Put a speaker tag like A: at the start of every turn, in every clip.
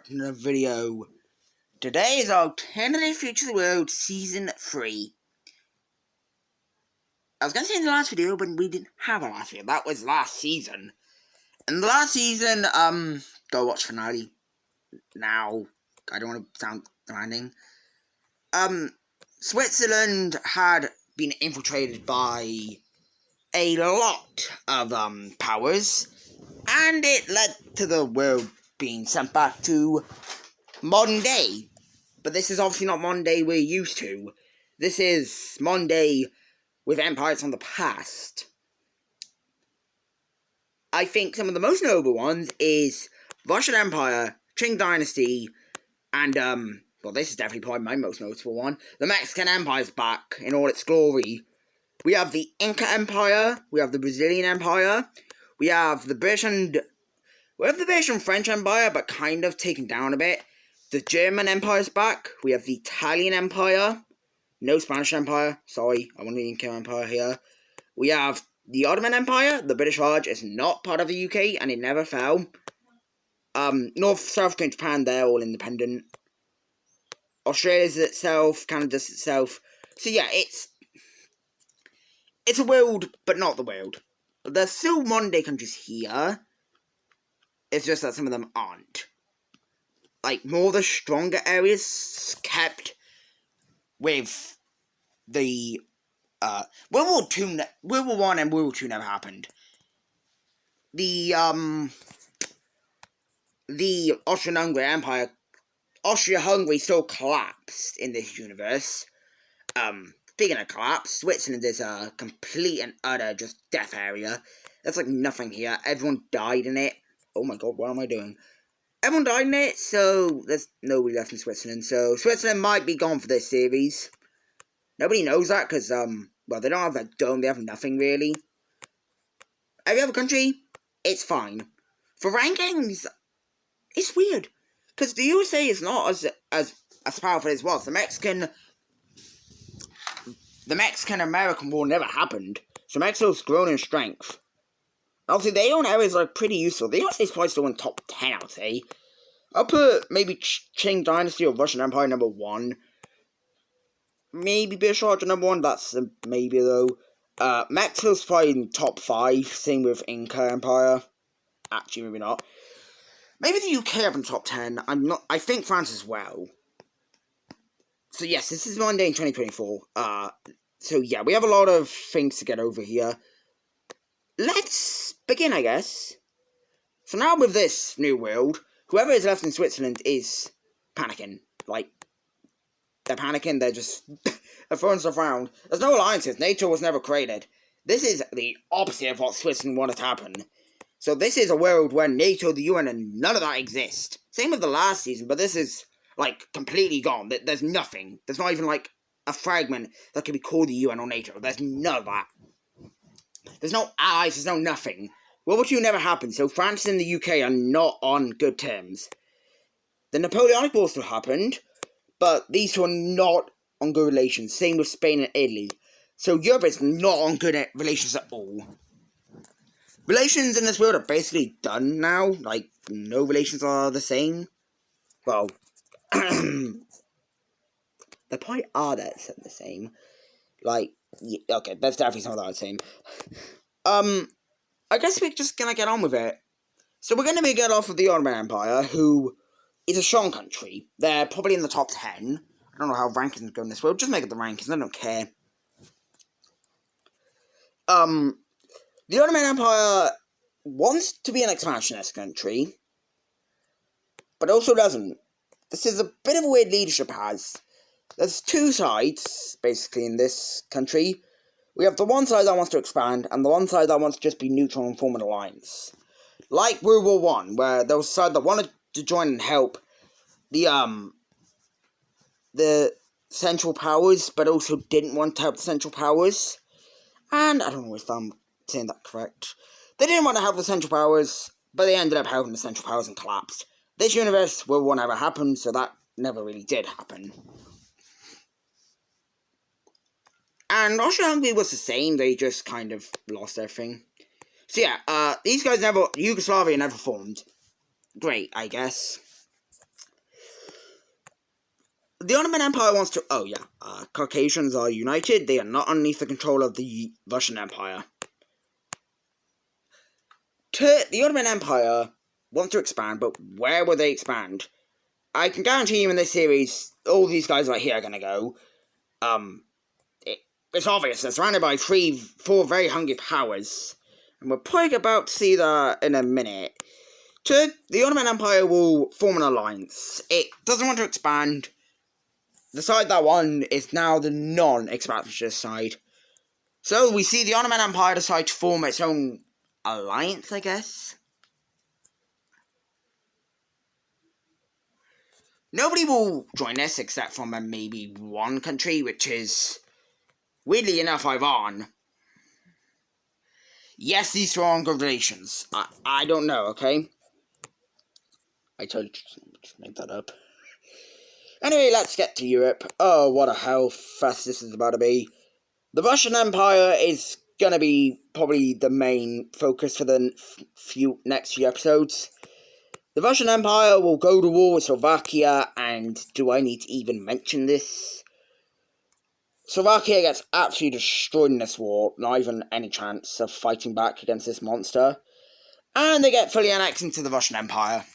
A: back to another video. Today is Alternative Future of the World Season 3. I was going to say in the last video, but we didn't have a last video. That was last season. And the last season, go watch finale now. I don't want to sound demanding. Switzerland had been infiltrated by a lot of, powers. And it led to the world being sent back to modern day. But this is obviously not modern day we're used to. This is modern day with empires from the past. I think some of the most notable ones is Russian Empire, Qing Dynasty, and, well, this is definitely probably my most notable one. The Mexican Empire's back in all its glory. We have the Inca Empire, we have the Brazilian Empire, we have the British and French Empire, but kind of taken down a bit. The German Empire's back. We have the Italian Empire. No Spanish Empire. Sorry, I want the Inca Empire here. We have the Ottoman Empire. The British Raj is not part of the UK, and it never fell. North, South, and Japan, they're all independent. Australia's itself. Canada's itself. So yeah, it's a world, but not the world. There's still modern day countries here. It's just that some of them aren't. Like, more of the stronger areas kept with the, World War I and World War II never happened. The Austro-Hungary Empire, Austria-Hungary still collapsed in this universe. Speaking of collapse, Switzerland is a complete and utter just death area. There's like nothing here. Everyone died in it. Oh my god, what am I doing? Everyone died in it, so there's nobody left in Switzerland. So Switzerland might be gone for this series. Nobody knows that because, well, they don't have that dome. They have nothing, really. Every other country, it's fine. For rankings, it's weird. Because the USA is not as powerful as it was. The Mexican-American War never happened. So Mexico's grown in strength. Obviously, their own areas are pretty useful. The United States probably still in top 10, I would say. I'll put maybe Qing Dynasty or Russian Empire number 1. Maybe British Raj number 1, that's a maybe though. Mexico's probably in top 5, same with Inca Empire. Actually, maybe not. Maybe the UK up in top 10, I think France as well. So yes, this is Monday in 2024. So yeah, we have a lot of things to get over here. Let's begin, I guess. So now with this new world, whoever is left in Switzerland is panicking. Like, they're panicking, they're just they're throwing stuff around. There's no alliances, NATO was never created. This is the opposite of what Switzerland wanted to happen. So this is a world where NATO, the UN, and none of that exist. Same with the last season, but this is, like, completely gone. There's nothing. There's not even, like, a fragment that could be called the UN or NATO. There's none of that. There's no allies, there's no nothing. World War II never happened, so France and the UK are not on good terms. The Napoleonic War still happened, but these two are not on good relations. Same with Spain and Italy. So Europe is not on good relations at all. Relations in this world are basically done now. Like, no relations are the same. Well, they probably are the same. Like, yeah, okay, that's definitely some of that the same. I guess we're just gonna get on with it. So we're gonna get off of the Ottoman Empire, who is a strong country. They're probably in the top 10. I don't know how rankings go in this world. Just make it the rankings. I don't care. The Ottoman Empire wants to be an expansionist country, but also doesn't. This is a bit of a weird leadership it has. There's two sides, basically, in this country. We have the one side that wants to expand, and the one side that wants to just be neutral and form an alliance. Like World War I, where there was a side that wanted to join and help the Central Powers, but also didn't want to help the Central Powers. And, I don't know if I'm saying that correct. They didn't want to help the Central Powers, but they ended up helping the Central Powers and collapsed. This universe, World War I never happened, so that never really did happen. And Austria-Hungary was the same, they just kind of lost everything. So yeah, these guys Yugoslavia never formed. Great, I guess. the Ottoman Empire wants to... Oh, yeah. Caucasians are united. They are not underneath the control of the Russian Empire. The Ottoman Empire wants to expand, but where will they expand? I can guarantee you in this series, all these guys right here are going to go. It's obvious. They're surrounded by 4 very hungry powers. And we're probably about to see that in a minute. The Ottoman Empire will form an alliance. It doesn't want to expand. The side that won is now the non-expansionist side. So we see the Ottoman Empire decide to form its own alliance, I guess. Nobody will join this except from maybe one country, which is, weirdly enough, Iran. Yes, these strong good relations. I don't know, okay? I told you to make that up. Anyway, let's get to Europe. Oh, what a hell fest this is about to be. The Russian Empire is gonna be probably the main focus for the next few episodes. The Russian Empire will go to war with Slovakia, and do I need to even mention this? Slovakia gets absolutely destroyed in this war, not even any chance of fighting back against this monster. And they get fully annexed into the Russian Empire.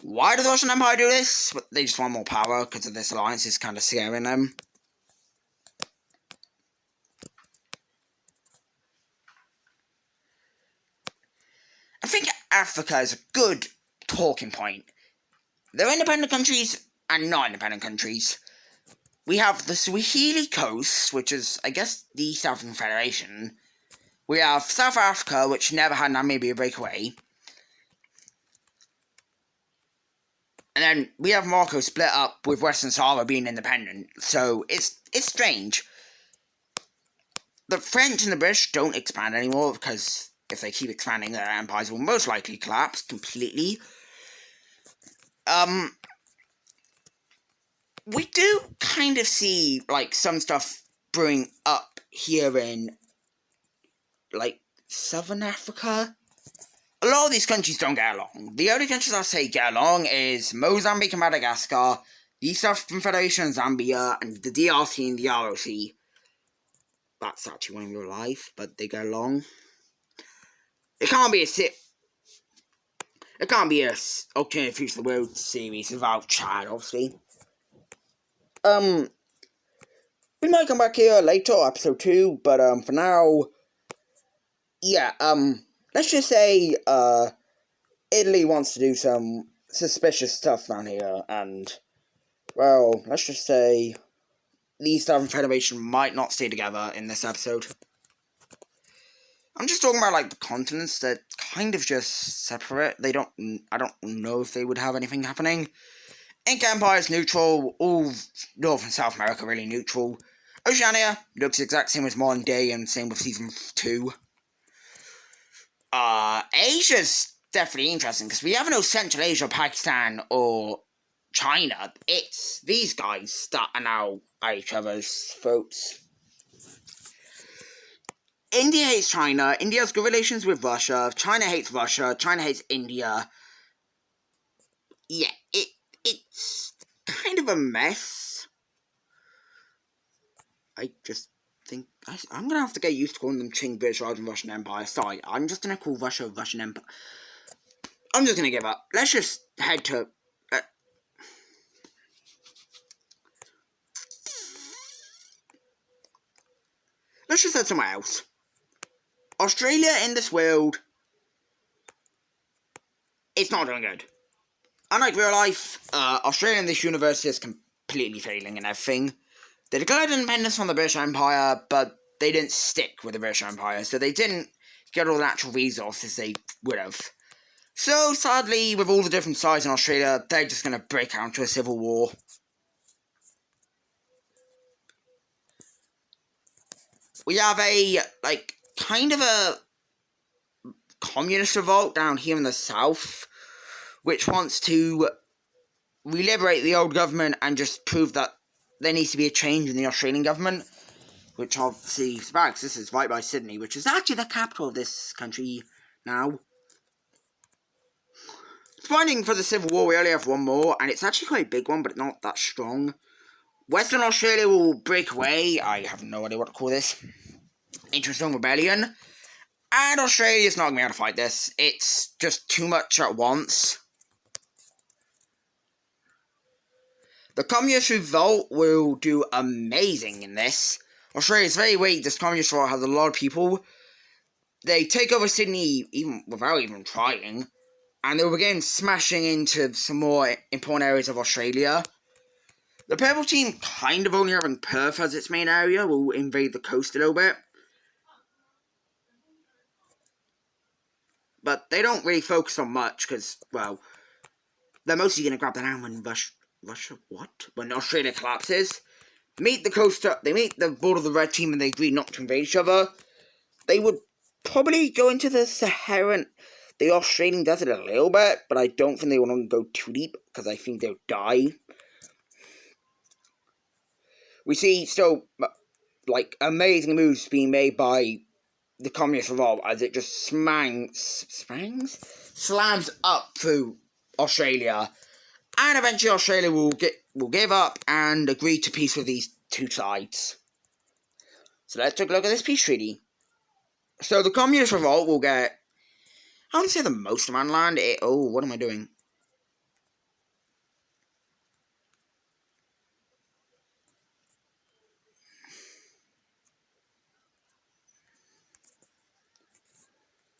A: Why does the Russian Empire do this? They just want more power, because of this alliance is kind of scaring them. I think Africa is a good talking point. There are independent countries and non-independent countries. We have the Swahili Coast, which is, I guess, the East African Federation. We have South Africa, which never had Namibia break away. And then we have Morocco split up with Western Sahara being independent. So it's strange. The French and the British don't expand anymore, because if they keep expanding, their empires will most likely collapse completely. We do kind of see, like, some stuff brewing up here in, like, Southern Africa. A lot of these countries don't get along. The only countries I say get along is Mozambique and Madagascar, the East African Federation and Zambia, and the DRC and the ROC. That's actually one in real life, but they get along. It can't be a Alternative Future of the World series without Chad, obviously. We might come back here later, episode 2, but for now, yeah, let's just say, Italy wants to do some suspicious stuff down here, and, well, let's just say the East African Federation might not stay together in this episode. I'm just talking about, like, the continents that kind of just separate. I don't know if they would have anything happening. Inca Empire is neutral, all North and South America really neutral. Oceania looks the exact same as modern day, and same with season 2. Asia's definitely interesting, because we have no Central Asia, Pakistan, or China. It's these guys that are now at each other's throats. India hates China, India has good relations with Russia, China hates Russia, China hates India. Yeah, it's kind of a mess. I just think I'm gonna have to get used to calling them Qing, British Raj, and Russian Empire. Sorry, I'm just gonna call Russia Russian Empire. I'm just gonna give up. Let's just head to. Let's just head somewhere else. Australia in this world, it's not doing good. Unlike real life, Australia in this universe is completely failing in everything. They declared independence from the British Empire, but they didn't stick with the British Empire, so they didn't get all the natural resources they would have. So, sadly, with all the different sides in Australia, they're just going to break out into a civil war. We have a, like, kind of a communist revolt down here in the south, which wants to re-liberate the old government and just prove that there needs to be a change in the Australian government, which obviously is bad, because this is right by Sydney, which is actually the capital of this country now. Finding for the Civil War, we only have one more, and it's actually quite a big one, but not that strong. Western Australia will break away. I have no idea what to call this. Into its own rebellion. And Australia's not going to be able to fight this. It's just too much at once. The Communist Revolt will do amazing in this. Australia's very weak. This Communist Revolt has a lot of people. They take over Sydney even without even trying. And they'll begin smashing into some more important areas of Australia. The Purple Team, kind of only having Perth as its main area, will invade the coast a little bit. But they don't really focus on much, because, well, they're mostly going to grab the land when When Australia collapses. Meet the board of the Red Team and they agree not to invade each other. They would probably go into the Australian desert a little bit, but I don't think they want to go too deep, because I think they'll die. We see still, like, amazing moves being made by the Communist Revolt as it just slams up through Australia, and eventually Australia will give up and agree to peace with these two sides. So let's take a look at this peace treaty. So the Communist Revolt will get, I want to say the most amount of land. What am I doing?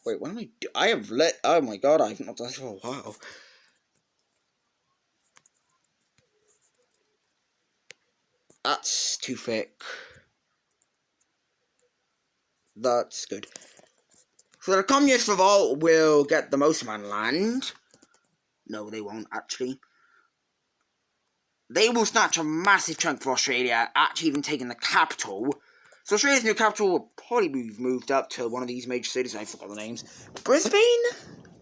A: Wait, what am I doing? Oh my god, I haven't done this for a while. That's too thick. That's good. So the Communist Revolt will get the most amount of land. No, they won't, actually. They will snatch a massive chunk for Australia, actually even taking the capital. So Australia's new capital will probably be moved up to one of these major cities. I forgot the names. Brisbane?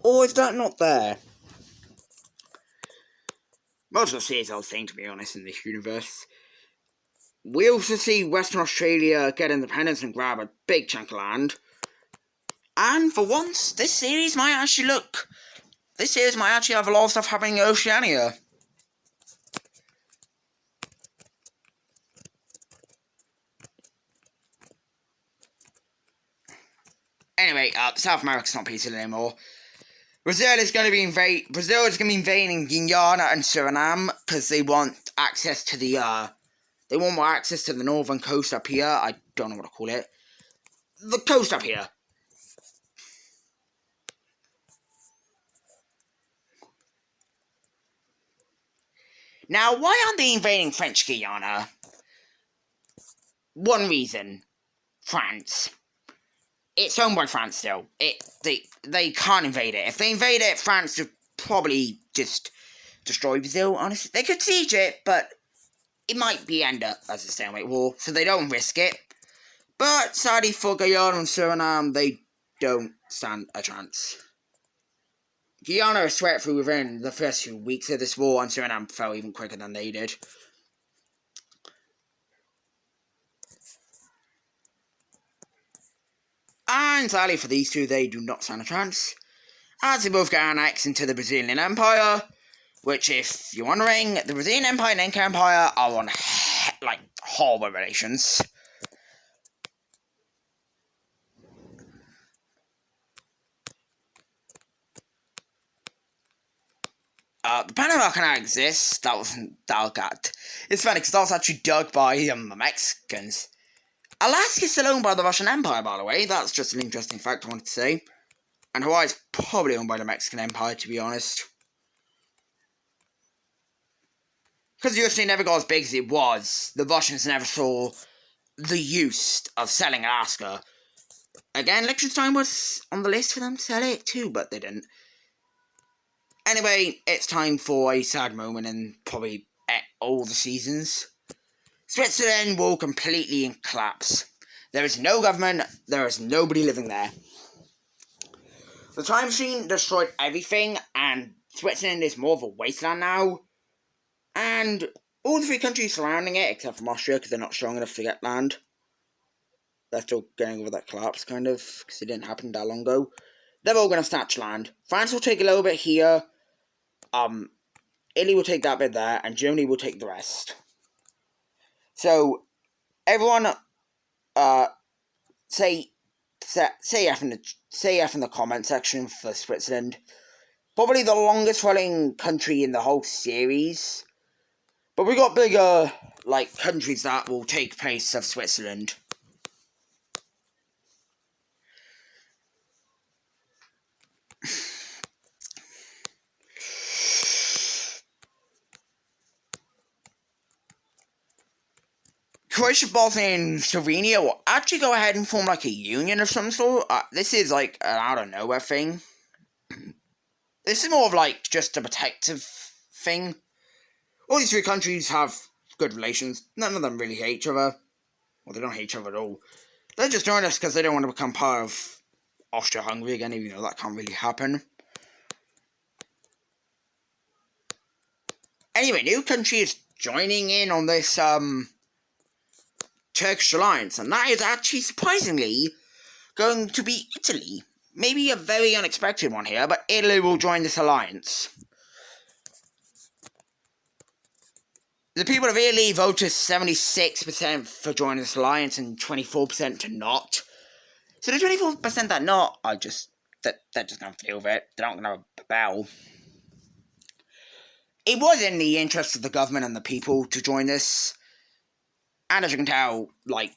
A: Or is that not there? Most of the cities are the same, to be honest, in this universe. We also see Western Australia get independence and grab a big chunk of land. And for once, this series might actually have a lot of stuff happening in Oceania. Anyway, South America's not peaceful anymore. Brazil is going to be invading Guyana and Suriname because they want access to they want more access to the northern coast up here. I don't know what to call it. The coast up here. Now, why aren't they invading French Guiana? One reason. France. It's owned by France still. They can't invade it. If they invade it, France would probably just destroy Brazil, honestly. They could siege it, but it might end up as a stalemate war, so they don't risk it. But sadly for Guyana and Suriname, they don't stand a chance. Guyana sweat through within the first few weeks of this war, and Suriname fell even quicker than they did. And sadly for these two, they do not stand a chance, as they both get annexed into the Brazilian Empire, which, if you're wondering, the Brazilian Empire and Inca Empire are on, horrible relations. The Panama Canal exists. It's funny because that was actually dug by the Mexicans. Alaska is still owned by the Russian Empire, by the way. That's just an interesting fact I wanted to say. And Hawaii's probably owned by the Mexican Empire, to be honest. Because the USA never got as big as it was, the Russians never saw the use of selling Alaska. Again, Liechtenstein was on the list for them to sell it too, but they didn't. Anyway, it's time for a sad moment in probably all the seasons. Switzerland will completely collapse. There is no government, there is nobody living there. The time machine destroyed everything, and Switzerland is more of a wasteland now. And all the three countries surrounding it, except from Austria, because they're not strong enough to get land. They're still getting over that collapse, kind of, because it didn't happen that long ago. They're all going to snatch land. France will take a little bit here. Italy will take that bit there, and Germany will take the rest. So everyone, say F in the comment section for Switzerland. Probably the longest running country in the whole series. But we got bigger countries that will take place of Switzerland. Croatia, Bosnia, and Slovenia will actually go ahead and form a union of some sort. This is an out of nowhere thing. This is more of just a protective thing. All these three countries have good relations. None of them really hate each other. Well, they don't hate each other at all. They just join us because they don't want to become part of Austria-Hungary again, even though that can't really happen. Anyway, new country is joining in on this Turkish alliance, and that is actually surprisingly going to be Italy. Maybe a very unexpected one here, but Italy will join this alliance. The people of Italy voted 76% for joining this alliance and 24% to not. So the 24% that not are they're just going to deal with it. They're not going to rebel. It was in the interest of the government and the people to join this. And as you can tell, the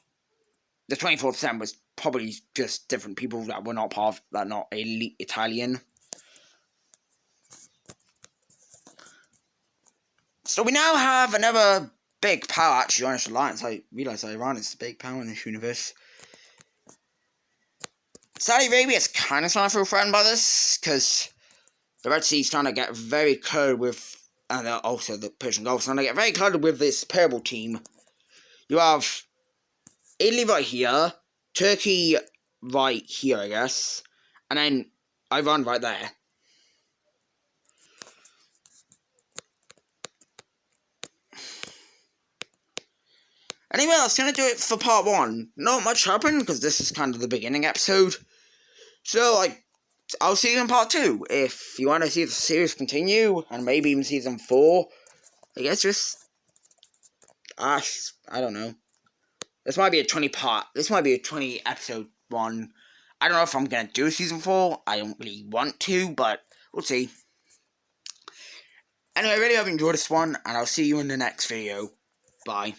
A: 24% was probably just different people that were not part of, that not elite Italian. So we now have another big power actually on this alliance. I realise that Iran is the big power in this universe. Saudi Arabia is kind of starting to feel threatened by this, because the Red Sea is trying to get very close with, and also the Persian Gulf is trying to get very close with this terrible team. You have Italy right here, Turkey right here, I guess, and then Iran right there. Anyway, that's going to do it for part 1. Not much happened, because this is kind of the beginning episode. So, I'll see you in part 2. If you want to see the series continue, and maybe even season 4, I guess just I don't know. This might be a 20 episode one. I don't know if I'm going to do season 4. I don't really want to, but we'll see. Anyway, I really hope you enjoyed this one, and I'll see you in the next video. Bye.